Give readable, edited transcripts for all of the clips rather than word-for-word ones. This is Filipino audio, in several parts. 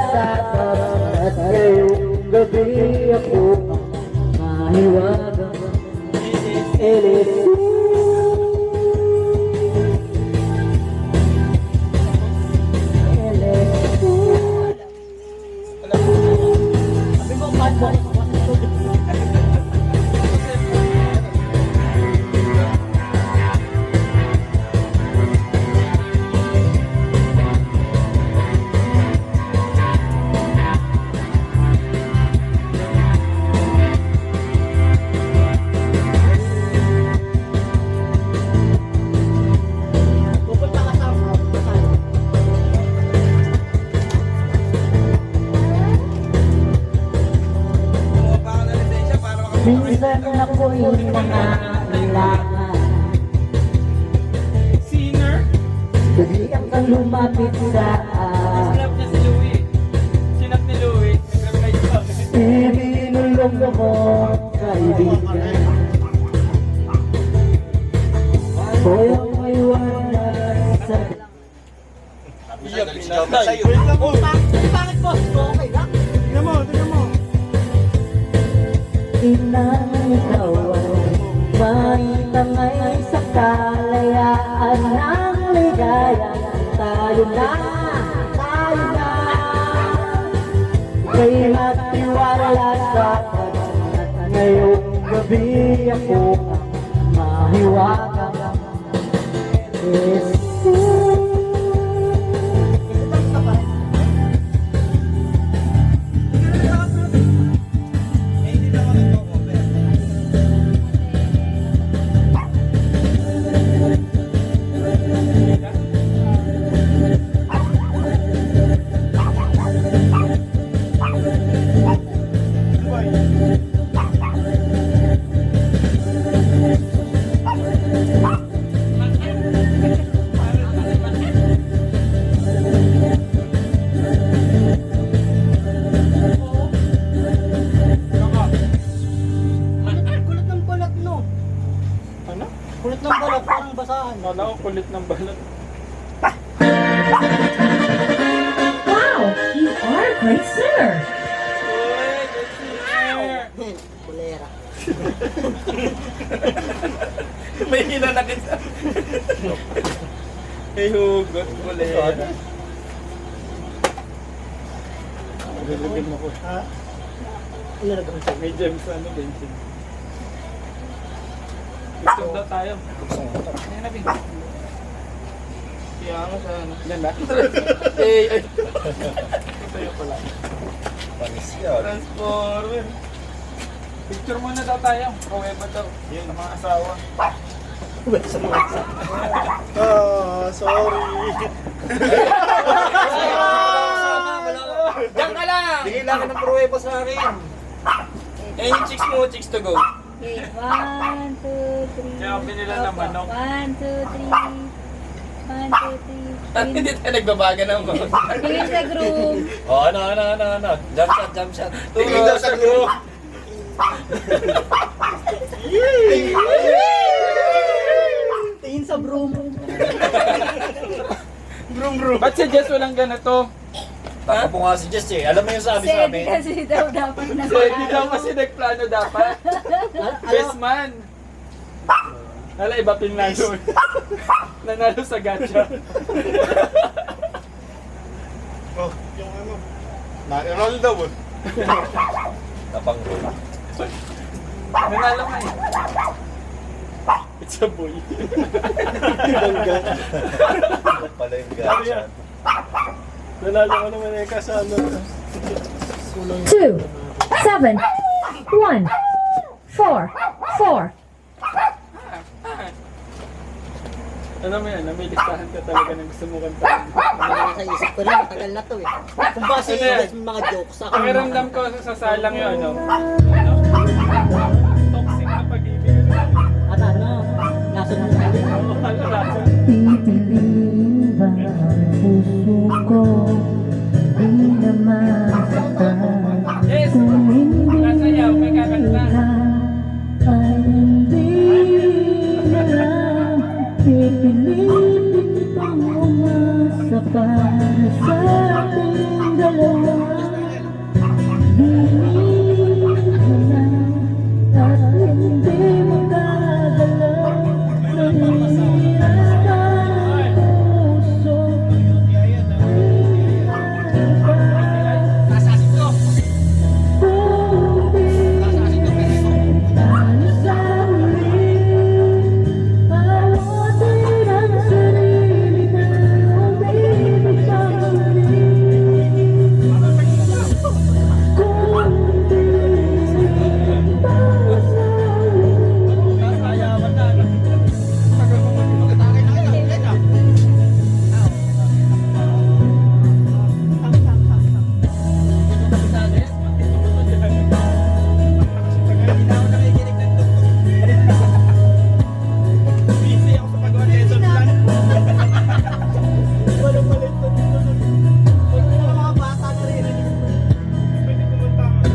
sakap at ngayong gabi ako mahiwagang LSU. Minsan ako'y nangangailangan Sinner? bigyan kang lumapit sa Sinap niya si Louie. Sinap ni Louie. ibinulong mo kaibigan. Hoy ang maiwanan sa Iya, pinatay. Bakit po? Okay lang. Tingnan mo. inang kawan. Maitangay sa kalayaan ng ligaya. Tayo na. Kay magtiwala sa akin at ngayong gabi ako mahiwagang LSU. Kulit ng balat, parang basahan. Wala ko kulit ng balat. Wow, you are a great singer. Kulera. May hinanakit sa... May hugot, kulera. Nalagyan mo ko. Ha? Ilalagay mo siya. May gems ano, bensin. YouTube daw tayo. Ayan na, Bing. Kaya nga sa ano. Yan na. Ay. Ito yung pala. Panis yan. Transformer. Picture muna daw tayo. Kaweba daw. Yun, ang mga asawa. Sorry. Diyan ka lang! Bigay lang ng pruweba sa akin. Eh, yung chicks mo, chicks to go. Okay, 1, 2, 3. Kaya binila ng manok. 1, 2, 3. 1, 2, 3. Hindi tayo nagbabaga ng mga. Tingin sa group. Oh, ano. Jump shot. Tingin daw sa group. Tingin sa broom. Ba't si Jess walang ganito? Taka po nga si Jess eh. Alam mo yung sabi sa Steady amin? kasi daw dapat na Hindi daw kasi nagplano dapat. Best man. Nala, iba pinlano. Nanalo sa gacha. Oh, yung ano. Nanalo daw eh. Tapang Nanalo nga eh. It's a boy. pala yung gacha. Nanalo ko naman eh kasama. 2, 7, 1, 4, 4. Ano mo yan? May listahan ka talaga ng gusto mo kantahan. Sa isip ko rin, matagal na to eh. Kung base Ano yan? yung mga jokes sa Pakiramdam ko sa salang yun, ano? Toxic na pag-ibig. At ano, laso ng sabi. Oo, ano laso? Pipiliin ba ang puso ko? Di na masaktan. Yes! Kung hindi Kasayaw, may kakanta. ka ay hindi na lang pipilitin pang umasa para sa ating dalawa. dalawa Bihira na at hindi magagalaw Nahihirap ang puso Kung di tayo sa huli Pawatin ang sarili na umibig pa muli Kung di tayo sa Busy ako sa pagawa ng lesson plan. Walang malit na dito. Mga bata na rin. Pwede pumunta ka.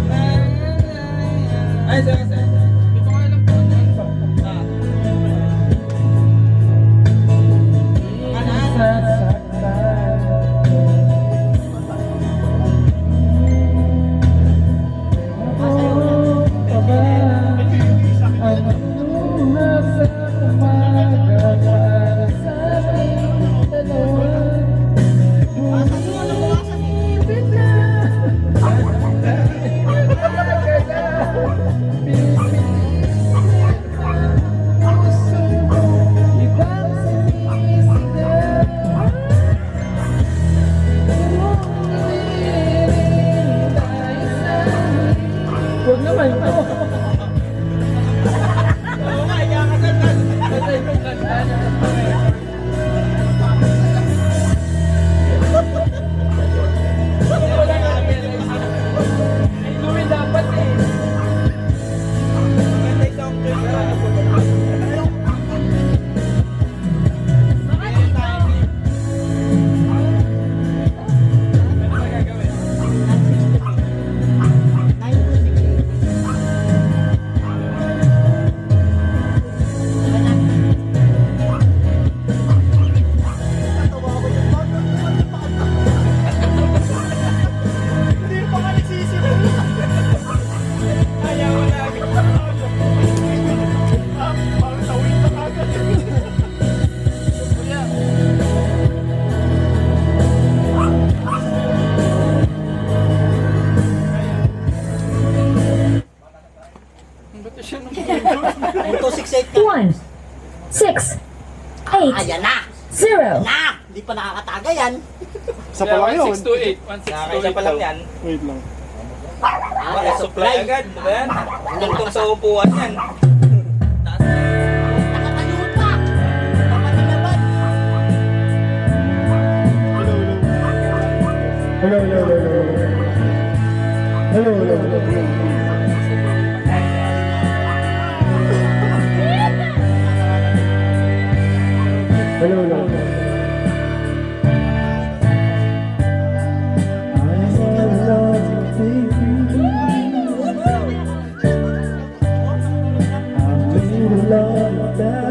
Ay, sir. Dito ka lang po. Huwag naman ito. Oo nga, iyak ka sa Patay kong kanta na. Wala nga realize. Ay, Louie dapat eh. Ganda yung song dyan. Ano ba gagawin? Hindi pa nga nagsisimula. Ayaw mo na agad. Parang tawid na agad. Kuya. Ba't siya nung Punto 6-8 ka. 1 6 8 Ayan na! 0 Na! Hindi pa nakakataga yan. Isa pa lang yun. 1628. 1628 pa lang yan. Wait lang. Wala supply agad. Diba yan? Tungtong sa upuan yan. Nakakalimot pa! Napanilaban! Hello, hello, hello, hello. Hello, hello, hello. Hello, hello. I'm in love with you. I'm in love with you.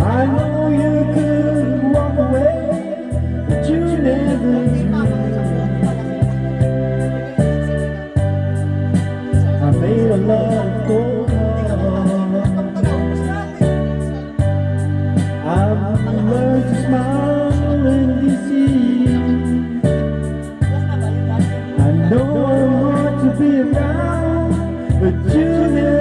I know you could walk away, but you never do. I made a love go I've learned to smile and deceive. I know I want to be around, but you never